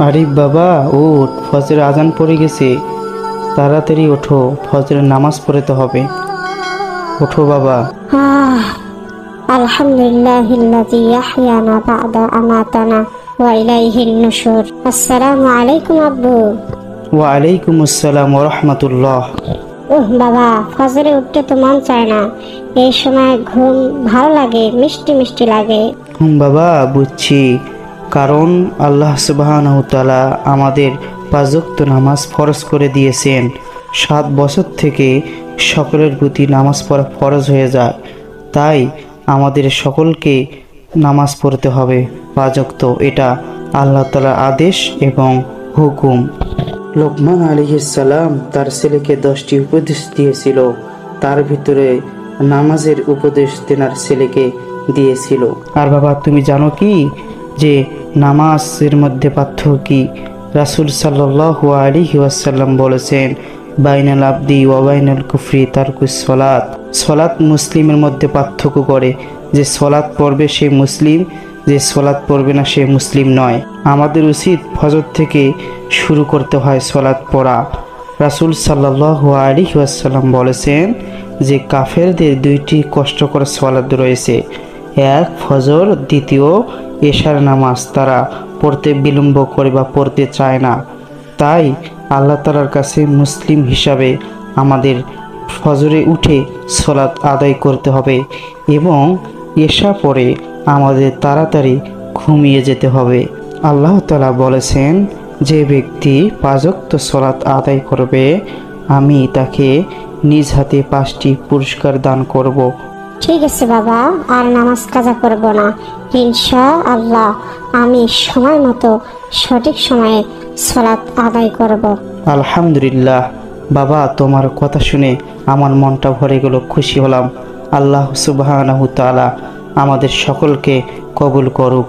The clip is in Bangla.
আরিফ বাবা, উঠ, ফজরের আজান পড়ে গেছে। তাড়াতাড়ি ওঠো, ফজরের নামাজ পড়তে হবে। ওঠো বাবা। আলহামদুলিল্লাহিল্লাযী ইয়াহইয়ানা বা'দা আমাতানা ওয়া ইলাইহিন নুশুর। আসসালামু আলাইকুম আব্বু। ওয়ালাইকুম আসসালাম ওয়া রাহমাতুল্লাহ। বাবা, ফজরে উঠতে তো মন চায় না। এই সময় ঘুম ভালো লাগে, মিষ্টি মিষ্টি লাগে। বাবা, বুঝছি। কারণ আল্লাহ সুবহানাহু ওয়া তাআলা আমাদের 5 ওয়াক্ত নামাজ ফরজ করে দিয়েছেন। 7 বছর থেকে সকলের প্রতি নামাজ পড়া ফরজ হয়ে যায়। তাই আমাদের সকলকে নামাজ পড়তে হবে 5 ওয়াক্ত। এটা আল্লাহ তাআলার আদেশ এবং হুকুম। লোকমান আলাইহিস সালাম তার ছেলেকে 10টি উপদেশ দিয়েছিল। তার ভিতরে নামাজের উপদেশ তেনার ছেলেকে দিয়েছিল। আর বাবা, তুমি জানো কি যে নামাজের মধ্যে পার্থক্য কি? রাসূল সাল্লাল্লাহু আলাইহি ওয়াসাল্লাম বলেছেন, বাইনাল আবদি ওয়া বাইনাল কুফরি তারকুস সালাত। সালাত মুসলিমের মধ্যে পার্থক্য করে, যে সালাত পড়বে সে মুসলিম, যে সালাত পড়বে না সে মুসলিম নয়। আমাদের উচিত ফজর থেকে শুরু করতে হয় সালাত পড়া। রাসূল সাল্লাল্লাহু আলাইহি ওয়াসাল্লাম বলেছেন যে কাফেরদের 2টি কষ্টকর সালাত রয়েছে। এক ফজর, দ্বিতীয় এশার নামাজ। তারা পড়তে বিলম্ব করে বা পড়তে চায় না। তাই আল্লাহ তাআলার কাছে মুসলিম হিসাবে আমাদের ফজরে উঠে সালাত আদায় করতে হবে এবং এশা পরে আমাদের তাড়াতাড়ি ঘুমিয়ে যেতে হবে। আল্লাহ তাআলা বলেছেন, যে ব্যক্তি 5 ওয়াক্ত সালাত আদায় করবে আমি তাকে নিজ হাতে 5টি পুরস্কার দান করব। ঠিক আছে বাবা, আর নামাজ কাজা করব না। ইনশাআল্লাহ আমি সময় মতো সঠিক সময়ে সালাত আদায় করব। আলহামদুলিল্লাহ বাবা, তোমার কথা শুনে আমার মনটা ভরে গেল, খুশি হলাম। আল্লাহ সুবহানাহু তাআলা আমাদের সকলকে কবুল করুক।